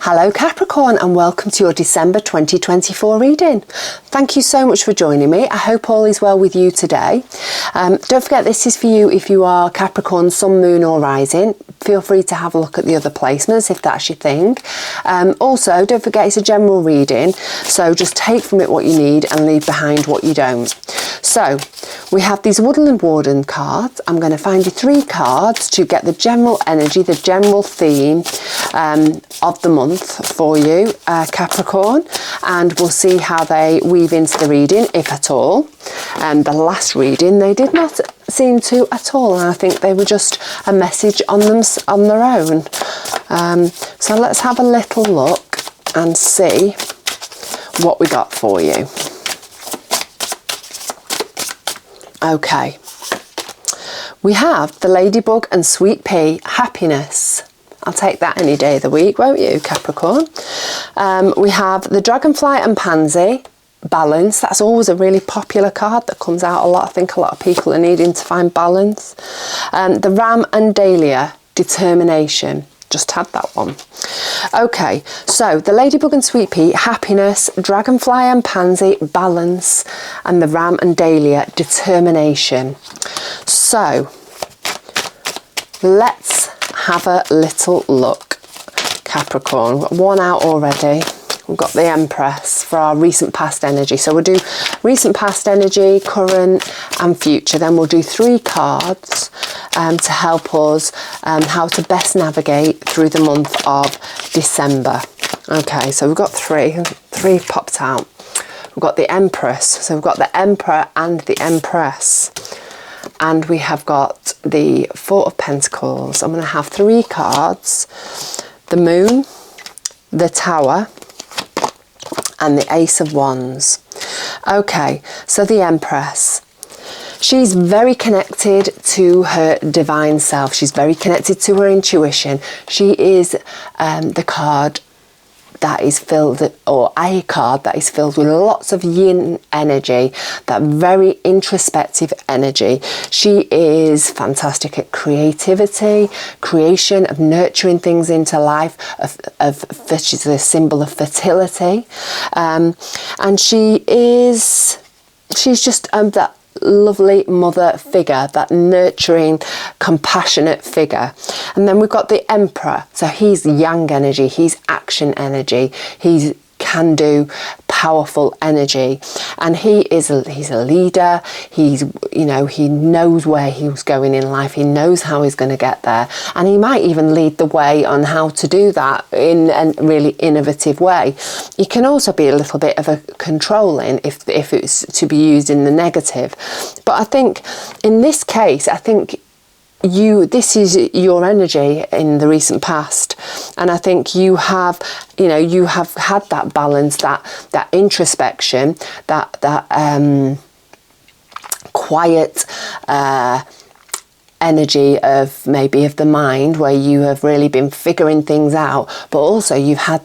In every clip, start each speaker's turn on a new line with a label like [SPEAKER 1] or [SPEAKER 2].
[SPEAKER 1] Hello Capricorn, and welcome to your December 2024 reading. Thank you so much for joining me. I hope all is well with you today. Don't forget, this is for you if you are Capricorn, Sun, Moon or Rising. Feel free to have a look at the other placements if that's your thing. Also, don't forget it's a general reading, so just take from it what you need and leave behind what you don't. So, we have these Woodland Warden cards. I'm going to find you 3 cards to get the general energy, the general theme of the month for you, Capricorn, and we'll see how they weave into the reading, if at all. The last reading they did not seem to at all, and I think they were just a message on their own. So let's have a little look and see what we got for you. Okay, we have the Ladybug and Sweet Pea, happiness. I'll take that any day of the week, won't you, Capricorn? We have the Dragonfly and Pansy, balance. That's always a really popular card that comes out a lot. I think a lot of people are needing to find balance. The Ram and Dahlia, determination. Just had that one. Okay, so the Ladybug and Sweet Pea, happiness, Dragonfly and Pansy, balance, and the Ram and Dahlia, determination. So let's have a little look, Capricorn. We've got one out already. We've got the Empress for our recent past energy. So we'll do recent past energy, current and future. Then we'll do 3 cards to help us how to best navigate through the month of December. Okay, so we've got 3 popped out. We've got the Empress. So we've got the Emperor and the Empress. And we have got the 4 of Pentacles. I'm going to have 3 cards. The Moon, the Tower, and the Ace of Wands. Okay, so the Empress. She's very connected to her divine self. She's very connected to her intuition. She is the card that is filled, or a card that is filled with lots of yin energy, that very introspective energy. She is fantastic at creativity, creation, of nurturing things into life, she's a symbol of fertility, and she's just that lovely mother figure, that nurturing, compassionate figure. And then we've got the Emperor. So he's yang energy, he's action energy, he's can-do, powerful energy, and he's a leader. He's, you know, he knows where he's going in life, he knows how he's going to get there, and he might even lead the way on how to do that in a really innovative way. He can also be a little bit of a controlling if it's to be used in the negative, but I think in this case, I think this is your energy in the recent past, and I think you have had that balance, that introspection, that quiet energy of maybe of the mind, where you have really been figuring things out, but also you've had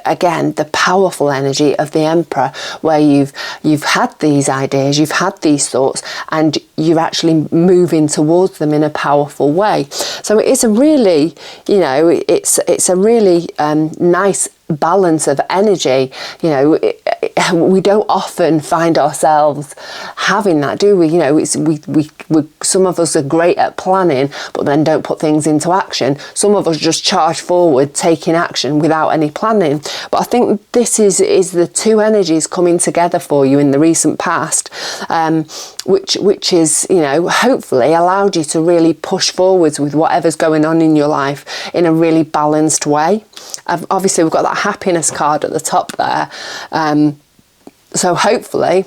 [SPEAKER 1] again the powerful energy of the Emperor, where you've had these ideas, you've had these thoughts, and you're actually moving towards them in a powerful way. So it is a really, it's a really nice balance of energy. We don't often find ourselves having that, do we? We some of us are great at planning, but then don't put things into action. Some of us just charge forward, taking action without any planning. But I think this is the 2 energies coming together for you in the recent past, which is, hopefully allowed you to really push forwards with whatever's going on in your life in a really balanced way. Obviously, we've got that happiness card at the top there. So hopefully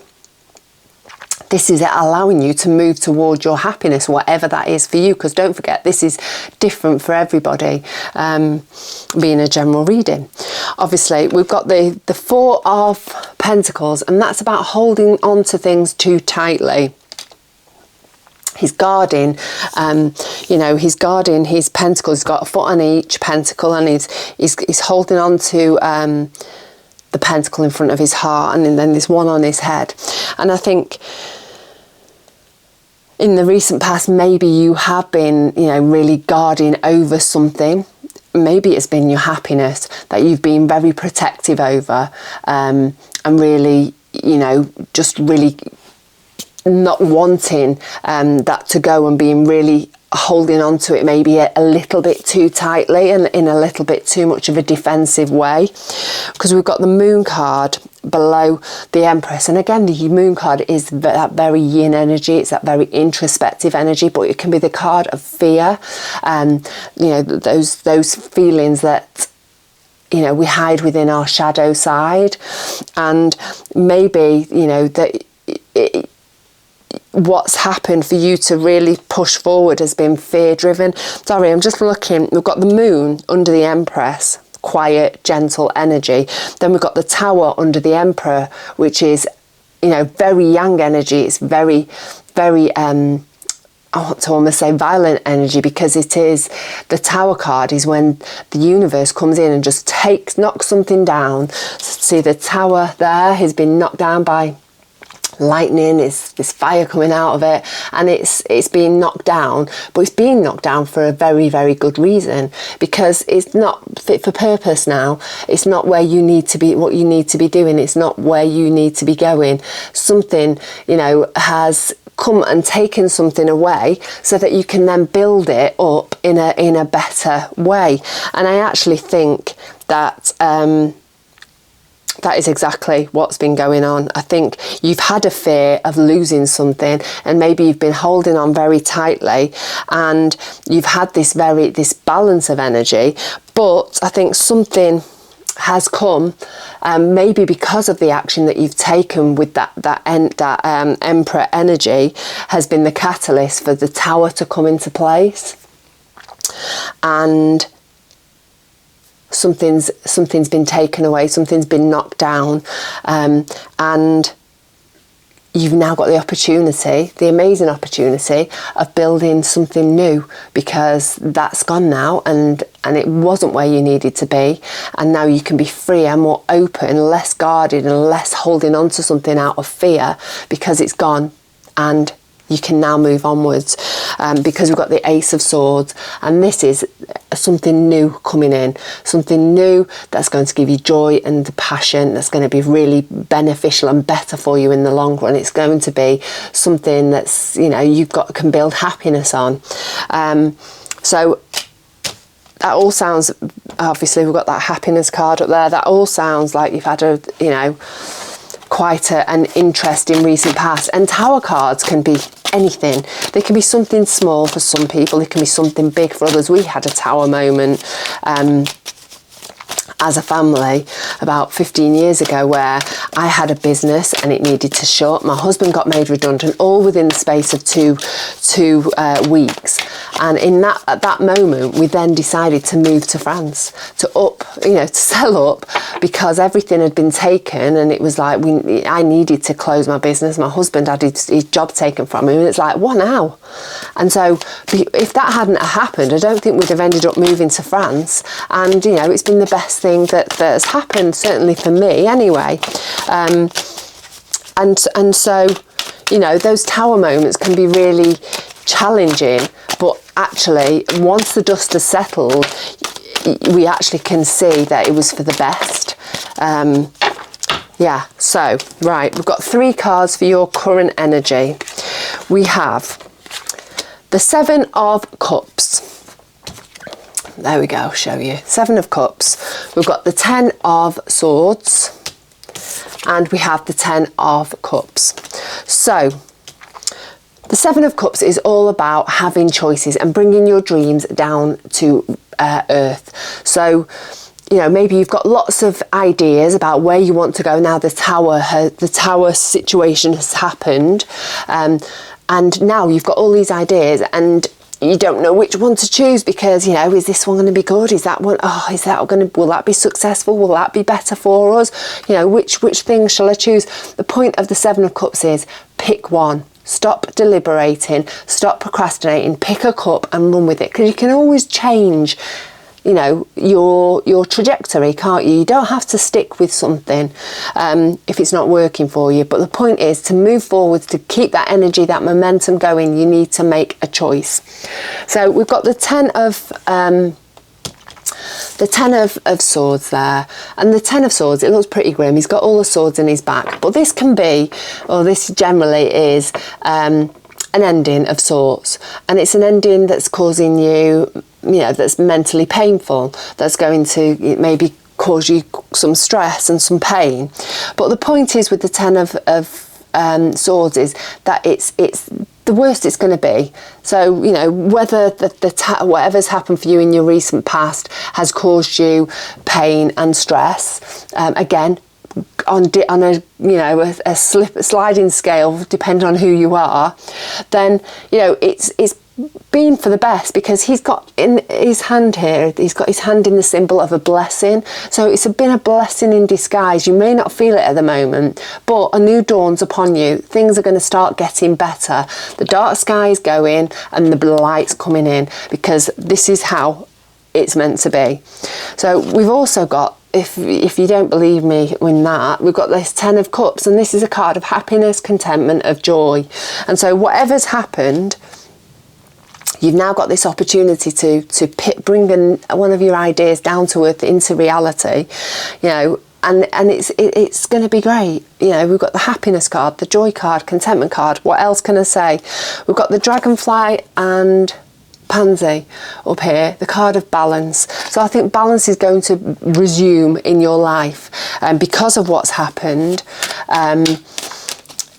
[SPEAKER 1] this is it allowing you to move towards your happiness, whatever that is for you, because don't forget, this is different for everybody, being a general reading. Obviously, we've got the 4 of Pentacles, and that's about holding on to things too tightly. He's guarding, he's guarding his pentacles. He's got a foot on each pentacle, and he's holding on to the pentacle in front of his heart, and then there's one on his head. And I think in the recent past, maybe you have been, really guarding over something maybe it's been your happiness that you've been very protective over, and really, you know, just really not wanting that to go, and being really holding on to it maybe a little bit too tightly and in a little bit too much of a defensive way. Because we've got the Moon card below the Empress, and again, the Moon card is that very yin energy, it's that very introspective energy, but it can be the card of fear, you know, those feelings that, you know, we hide within our shadow side. And maybe, you know, that what's happened for you to really push forward has been fear driven. Sorry, I'm just looking. We've got the Moon under the Empress, quiet, gentle energy. Then we've got the Tower under the Emperor, which is, you know, very yang energy. It's very, very, I want to almost say violent energy, because it is, the Tower card is when the universe comes in and just knocks something down. See, the Tower there has been knocked down by lightning, is this fire coming out of it, and it's being knocked down, but it's being knocked down for a very, very good reason, because it's not fit for purpose now. It's not where you need to be, what you need to be doing. It's not where you need to be going. Something, you know, has come and taken something away so that you can then build it up in a better way. And I actually think that that is exactly what's been going on. I think you've had a fear of losing something, and maybe you've been holding on very tightly, and you've had this balance of energy. But I think something has come, maybe because of the action that you've taken with that Emperor energy, has been the catalyst for the Tower to come into place. And something's been taken away, something's been knocked down, and you've now got the opportunity, the amazing opportunity of building something new, because that's gone now, and it wasn't where you needed to be, and now you can be freer, more open, less guarded, and less holding on to something out of fear, because it's gone, and you can now move onwards, because we've got the Ace of Swords, and this is something new coming in, something new that's going to give you joy and passion, that's going to be really beneficial and better for you in the long run. It's going to be something that's, you know, can build happiness on. So that all sounds, obviously we've got that happiness card up there, that all sounds like you've had a, you know, quite an interesting recent past. And Tower cards can be anything. They can be something small for some people, it can be something big for others. We had a Tower moment as a family about 15 years ago, where I had a business and it needed to shut. My husband got made redundant, all within the space of two weeks. And at that moment, we then decided to move to France, to sell up, because everything had been taken, and it was like I needed to close my business. My husband had his job taken from him, and it's like, what now? And so if that hadn't happened, I don't think we'd have ended up moving to France. And, you know, it's been the best thing that has happened, certainly for me anyway. And so, you know, those Tower moments can be really challenging, but actually once the dust has settled, we actually can see that it was for the best. Yeah, so right, we've got 3 cards for your current energy. We have the 7 of Cups. There we go, I'll show you. 7 of Cups. We've got the 10 of Swords, and we have the 10 of Cups. So the 7 of Cups is all about having choices and bringing your dreams down to earth. So, you know, maybe you've got lots of ideas about where you want to go. Now the tower situation has happened, and now you've got all these ideas, and you don't know which one to choose, because, you know, is this one going to be good? Is that one, will that be successful? Will that be better for us? You know, which thing shall I choose? The point of the 7 of Cups is pick one. Stop deliberating, stop procrastinating, pick a cup and run with it, because you can always change, you know, your trajectory, can't you? You don't have to stick with something if it's not working for you. But the point is, to move forward, to keep that energy, that momentum going, you need to make a choice. So we've got the 10 of the Ten of Swords there. And the Ten of Swords, it looks pretty grim. He's got all the swords in his back. But this can be, or this generally is, an ending of sorts. And it's an ending that's causing you, that's mentally painful. That's going to maybe cause you some stress and some pain. But the point is with the Ten of Swords is that it's the worst it's going to be. So whether whatever's happened for you in your recent past has caused you pain and stress, again on a sliding scale, depending on who you are, then it's been for the best, because he's got in his hand here, he's got his hand in the symbol of a blessing. So it's been a blessing in disguise. You may not feel it at the moment, but a new dawn's upon you. Things are going to start getting better. The dark sky is going and the light's coming in, because this is how it's meant to be. So we've also got, if you don't believe me in that, we've got this Ten of Cups, and this is a card of happiness, contentment, of joy. And so whatever's happened, you've now got this opportunity to bring one of your ideas down to earth into reality, and it's going to be great. We've got the happiness card, the joy card, contentment card. What else can I say? We've got the dragonfly and pansy up here, the card of balance. So I think balance is going to resume in your life, because of what's happened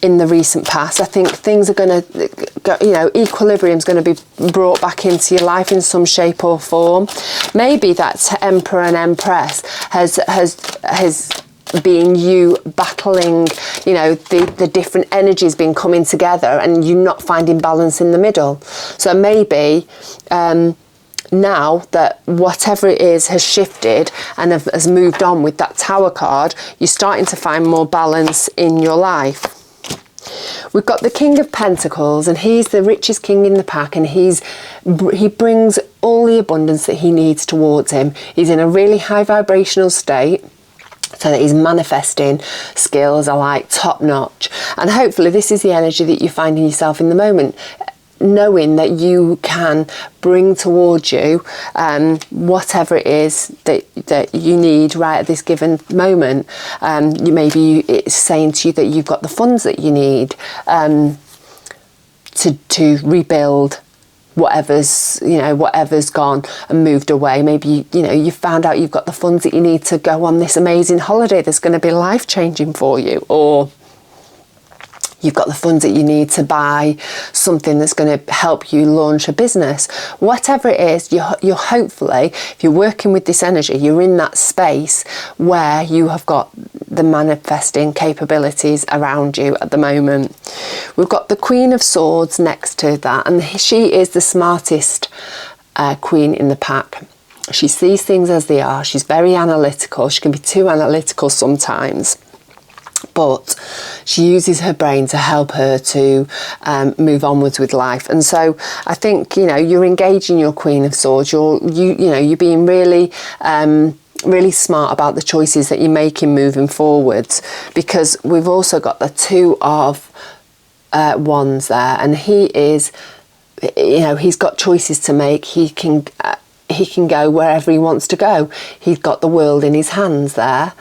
[SPEAKER 1] in the recent past. I think things are going to go, equilibrium is going to be brought back into your life in some shape or form. Maybe that Emperor and Empress has been you battling, the different energies being coming together, and you not finding balance in the middle. So maybe now that whatever it is has shifted and has moved on with that Tower card, you're starting to find more balance in your life. We've got the King of Pentacles, and he's the richest king in the pack, and he brings all the abundance that he needs towards him. He's in a really high vibrational state, so that his manifesting skills are like top notch. And hopefully this is the energy that you're finding yourself in the moment, knowing that you can bring towards you whatever it is that you need right at this given moment. It's saying to you that you've got the funds that you need to rebuild whatever's gone and moved away. Maybe you found out you've got the funds that you need to go on this amazing holiday that's going to be life-changing for you, or you've got the funds that you need to buy something that's going to help you launch a business. Whatever it is, you're hopefully, if you're working with this energy, you're in that space where you have got the manifesting capabilities around you at the moment. We've got the Queen of Swords next to that, and she is the smartest queen in the pack. She sees things as they are. She's very analytical. She can be too analytical sometimes, but she uses her brain to help her to move onwards with life. And so I think you're engaging your Queen of Swords. You're being really really smart about the choices that you're making moving forwards, because we've also got the Two of Wands there, and he is, he's got choices to make. He can go wherever he wants to go. He's got the world in his hands there.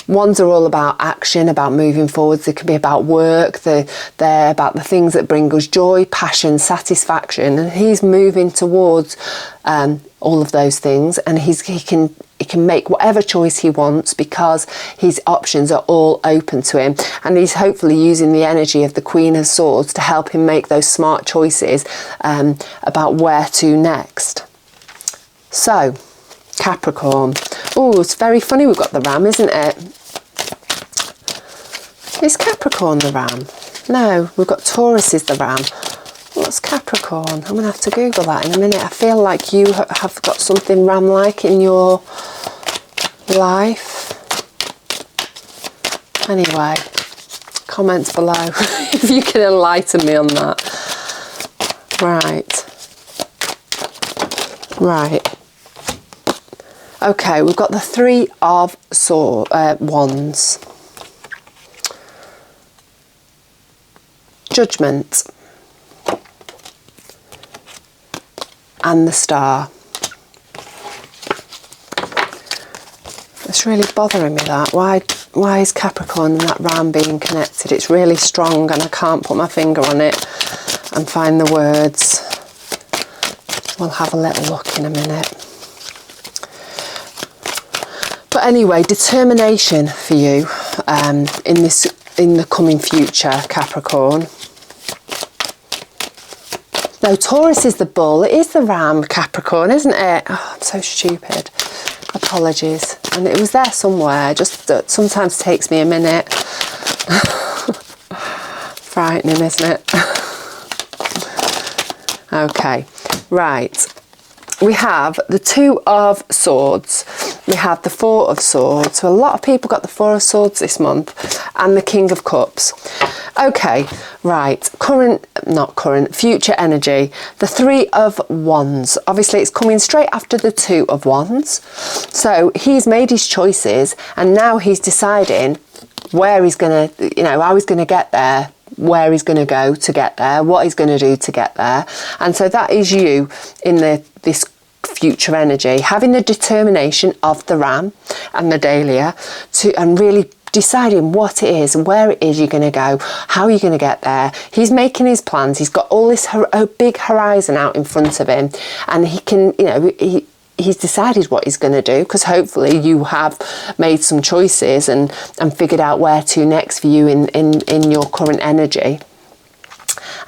[SPEAKER 1] Wands are all about action, about moving forwards. They could be about work. They're about the things that bring us joy, passion, satisfaction. And he's moving towards all of those things, and he can make whatever choice he wants, because his options are all open to him. And he's hopefully using the energy of the Queen of Swords to help him make those smart choices about where to next. So, Capricorn. Oh, it's very funny we've got the Ram, isn't it? Is Capricorn the Ram? No, we've got Taurus is the Ram. What's Capricorn? I'm going to have to Google that in a minute. I feel like you have got something Ram-like in your life. Anyway, comments below if you can enlighten me on that. Right. Okay, we've got the Three of Wands. Judgment. And the Star. It's really bothering me that. Why is Capricorn and that ram being connected? It's really strong and I can't put my finger on it and find the words. We'll have a little look in a minute. But anyway, determination for you in the coming future, Capricorn. No, Taurus is the bull. It is the ram, Capricorn, isn't it? Oh, I'm so stupid. Apologies. And it was there somewhere. Just sometimes takes me a minute. Frightening, isn't it? Okay, right. We have the Two of Swords. We have the Four of Swords. So a lot of people got the Four of Swords this month. And the King of Cups. Okay, right. Future energy. The Three of Wands. Obviously, it's coming straight after the Two of Wands. So he's made his choices. And now he's deciding where he's going to, you know, how he's going to get there. Where he's going to go to get there, what he's going to do to get there. And so that is you in this future energy, having the determination of the ram and the dahlia and really deciding what it is, where it is you're going to go, how you're going to get there. He's making his plans. He's got all this big horizon out in front of him, and he can, you know, he's decided what he's going to do, because hopefully you have made some choices and figured out where to next for you in your current energy.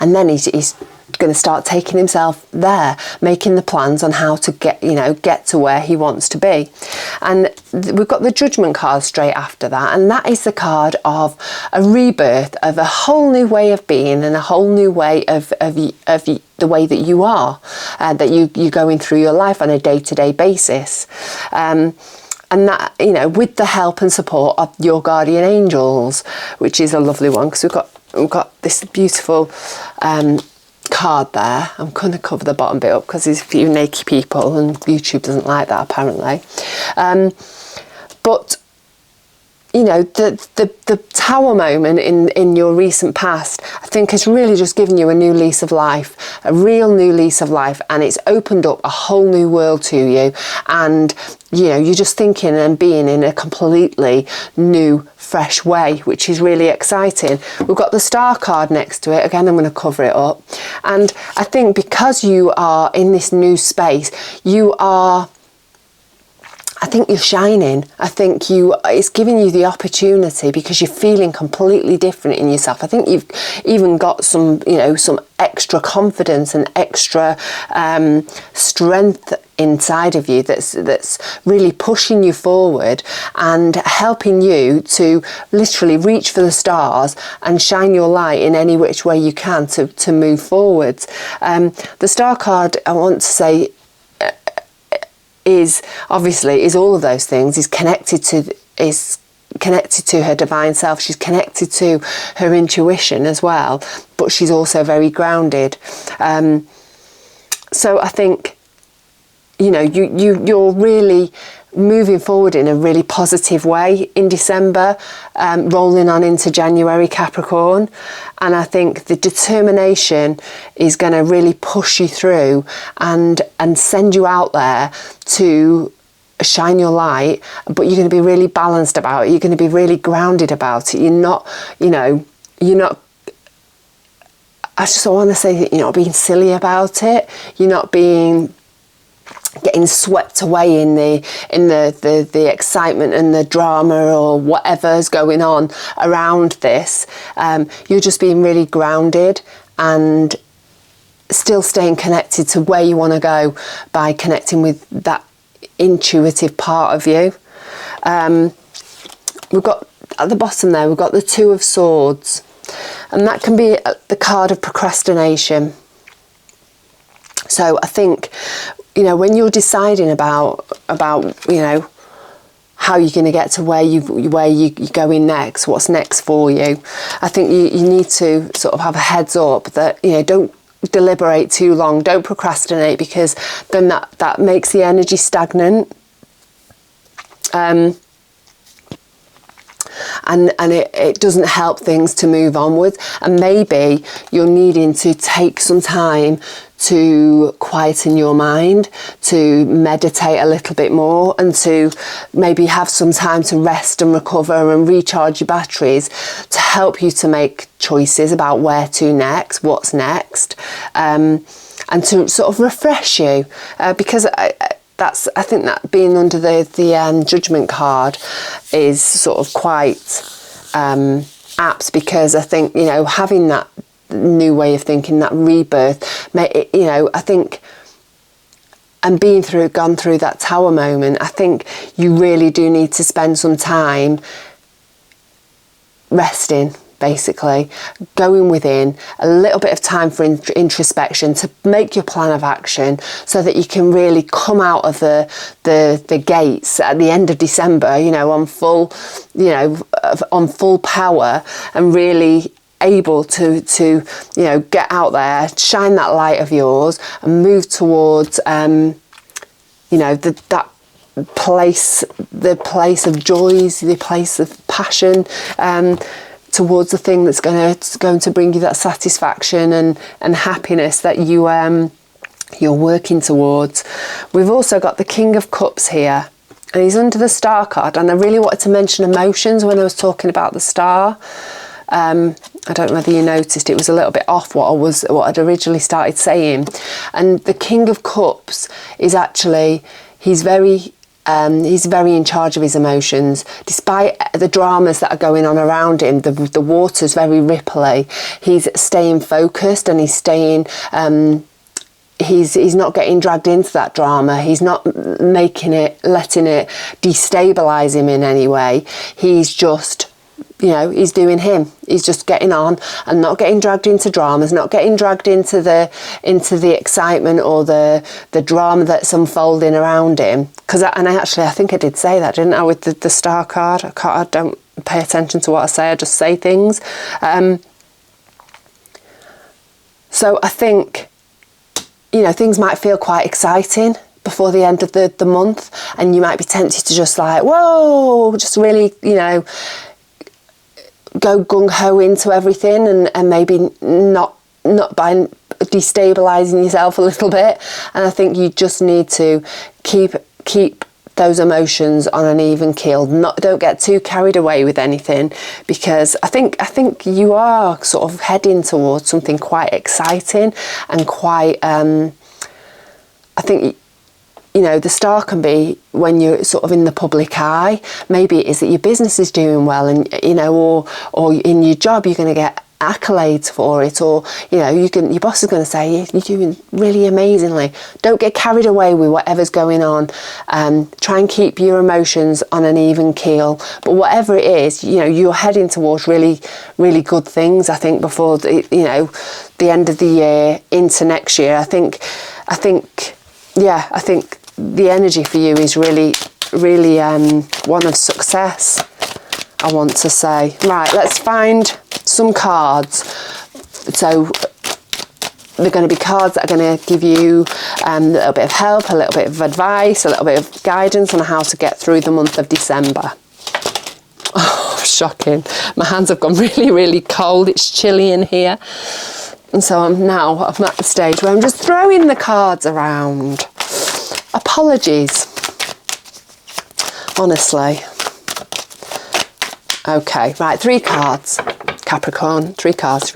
[SPEAKER 1] And then he's going to start taking himself there, making the plans on how to get to where he wants to be. And we've got the Judgment card straight after that, and that is the card of a rebirth, of a whole new way of being and a whole new way of the way that you are, that you're going through your life on a day-to-day basis. And that, you know, with the help and support of your guardian angels, which is a lovely one, because we've got this beautiful card there. I'm going to cover the bottom bit up because there's a few naked people and YouTube doesn't like that apparently. But you know, the Tower moment in your recent past, I think, has really just given you a new lease of life, a real new lease of life, and it's opened up a whole new world to you. And, you know, you're just thinking and being in a completely new, fresh way, which is really exciting. We've got the Star card next to it. Again, I'm going to cover it up. And I think because you are in this new space, I think you're shining. I think it's giving you the opportunity because you're feeling completely different in yourself. I think you've even got some extra confidence and extra strength inside of you that's really pushing you forward and helping you to literally reach for the stars and shine your light in any which way you can to move forwards. The Star card, I want to say, is all of those things. Is connected to her divine self. She's connected to her intuition as well, but she's also very grounded. So I think, you know, you're really moving forward in a really positive way in December, rolling on into January, Capricorn. And I think the determination is going to really push you through and send you out there to shine your light, but you're going to be really balanced about it. You're going to be really grounded about it. You're not, I just want to say that you're not being silly about it. You're not getting swept away in the excitement and the drama or whatever's going on around this. You're just being really grounded and still staying connected to where you want to go by connecting with that intuitive part of you. We've got at the bottom there, we've got the Two of Swords, and that can be the card of procrastination. So I think, you know, when you're deciding about you know, how you're going to get to where you're going next, what's next for you, I think you need to sort of have a heads up that, you know, don't deliberate too long, don't procrastinate, because then that makes the energy stagnant. And and it doesn't help things to move onwards. And maybe you're needing to take some time to quieten your mind, to meditate a little bit more, and to maybe have some time to rest and recover and recharge your batteries, to help you to make choices about where to next, what's next, and to sort of refresh you, because I think that being under the judgment card is sort of quite apt, because I think, you know, having that new way of thinking, that rebirth, you know, I think, and gone through that tower moment, I think you really do need to spend some time resting, basically, going within, a little bit of time for introspection, to make your plan of action, so that you can really come out of the gates at the end of December, you know, on full power, and really able to you know, get out there, shine that light of yours, and move towards you know, that place, the place of joys, the place of passion, towards the thing that's going to bring you that satisfaction and happiness that you're working towards. We've also got the King of Cups here, and he's under the Star card, and I really wanted to mention emotions when I was talking about the Star. I don't know whether you noticed, it was a little bit off what I'd originally started saying. And the King of Cups is actually, he's very in charge of his emotions. Despite the dramas that are going on around him, the water's very ripply, he's staying focused, and he's staying, he's not getting dragged into that drama. He's not letting it destabilise him in any way. He's just, you know, he's doing him. He's just getting on and not getting dragged into dramas, not getting dragged into the excitement or the drama that's unfolding around him. I think I did say that, didn't I, with the Star card? I don't pay attention to what I say. I just say things. So I think, you know, things might feel quite exciting before the end of the month, and you might be tempted to just like, whoa, just really, you know, go gung-ho into everything, and maybe not by destabilising yourself a little bit. And I think you just need to keep those emotions on an even keel. Don't get too carried away with anything, because I think you are sort of heading towards something quite exciting and quite I think, you know, the Star can be when you're sort of in the public eye. Maybe it is that your business is doing well, and, you know, or in your job you're going to get accolades for it, or, you know, your boss is going to say you're doing really amazingly. Don't get carried away with whatever's going on. Try and keep your emotions on an even keel. But whatever it is, you know, you're heading towards really, really good things, I think, before the end of the year into next year. I think the energy for you is really, really one of success, I want to say. Right, let's find some cards. So they're going to be cards that are going to give you a little bit of help, a little bit of advice, a little bit of guidance on how to get through the month of December. Oh, shocking. My hands have gone really, really cold. It's chilly in here. And so I'm at the stage where I'm just throwing the cards around. Apologies, honestly. Okay, right, 3 cards, Capricorn, 3 cards.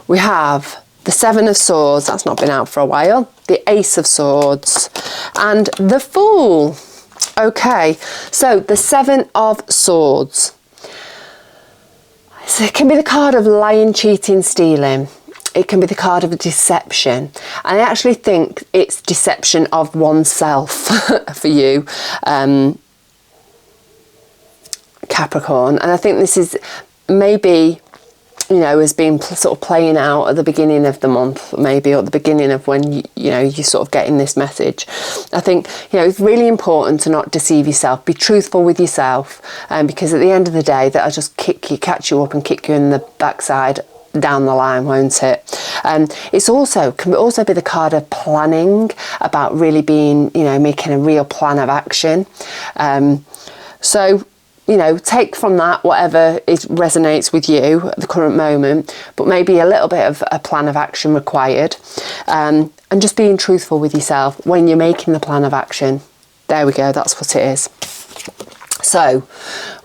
[SPEAKER 1] We have the 7 of Swords, that's not been out for a while, the Ace of Swords, and the Fool. Okay, so the 7 of Swords. So it can be the card of lying, cheating, stealing. It can be the card of deception. And I actually think it's deception of oneself for you, Capricorn. And I think this is maybe, you know, has been sort of playing out at the beginning of the month, maybe, or at the beginning of when you're sort of getting this message. I think, you know, it's really important to not deceive yourself. Be truthful with yourself, because at the end of the day, that'll just catch you up and kick you in the backside down the line, won't it? Can also be the card of planning, about really being, you know, making a real plan of action. So take from that whatever resonates with you at the current moment, but maybe a little bit of a plan of action required, and just being truthful with yourself when you're making the plan of action. There we go, that's what it is. So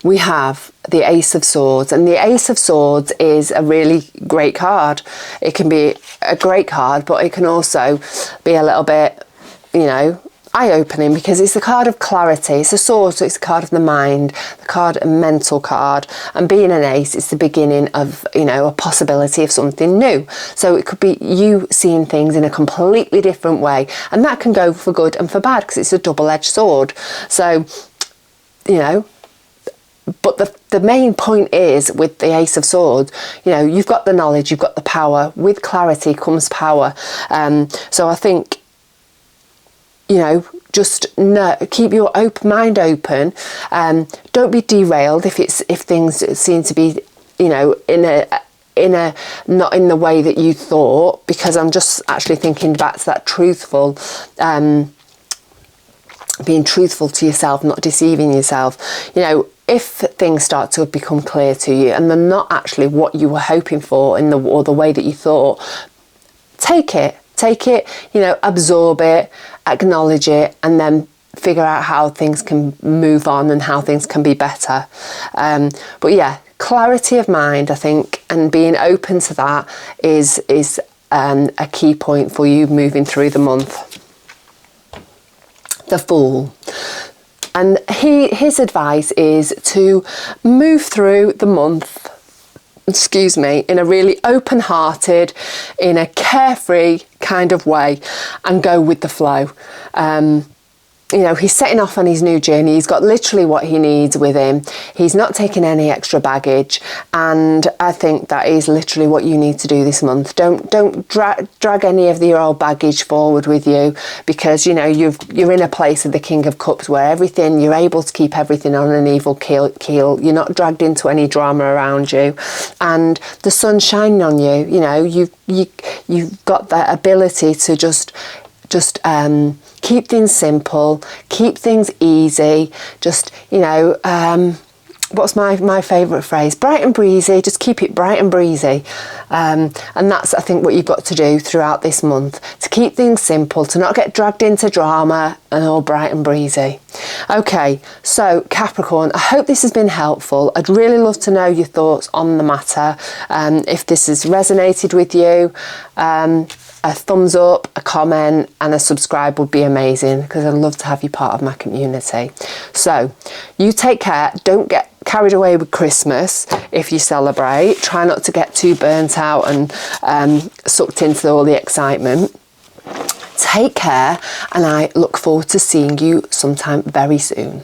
[SPEAKER 1] we have the Ace of Swords, and the Ace of Swords is a really great card. It can be a great card, but it can also be a little bit, eye-opening, because it's the card of clarity. It's a sword, so it's the card of the mind, a mental card, and being an ace, it's the beginning of, a possibility of something new. So it could be you seeing things in a completely different way, and that can go for good and for bad, because it's a double-edged sword. So, but the main point is with the Ace of Swords, you've got the knowledge, you've got the power. With clarity comes power. So I think, just keep your mind open. Don't be derailed if things seem to be, in a not in the way that you thought, because I'm just actually thinking back to that truthful, being truthful to yourself, not deceiving yourself. If things start to become clear to you and they're not actually what you were hoping for or the way that you thought, take it, absorb it, acknowledge it, and then figure out how things can move on and how things can be better. But yeah, clarity of mind, I think, and being open to that is a key point for you moving through the month. The Fool. And his advice is to move through the month, in a really open-hearted, in a carefree kind of way, and go with the flow. He's setting off on his new journey. He's got literally what he needs with him. He's not taking any extra baggage, and I think that is literally what you need to do this month. Don't drag any of your old baggage forward with you, because you're in a place of the King of Cups where you're able to keep everything on an even keel. You're not dragged into any drama around you, and the sun's shining on you. You've got that ability to just keep things simple, keep things easy, what's my favourite phrase? Bright and breezy, just keep it bright and breezy. And that's, I think, what you've got to do throughout this month, to keep things simple, to not get dragged into drama, and all bright and breezy. Okay, so Capricorn, I hope this has been helpful. I'd really love to know your thoughts on the matter. If this has resonated with you, a thumbs up, a comment, and a subscribe would be amazing, because I'd love to have you part of my community. So you take care. Don't get carried away with Christmas if you celebrate. Try not to get too burnt out and sucked into all the excitement. Take care, and I look forward to seeing you sometime very soon.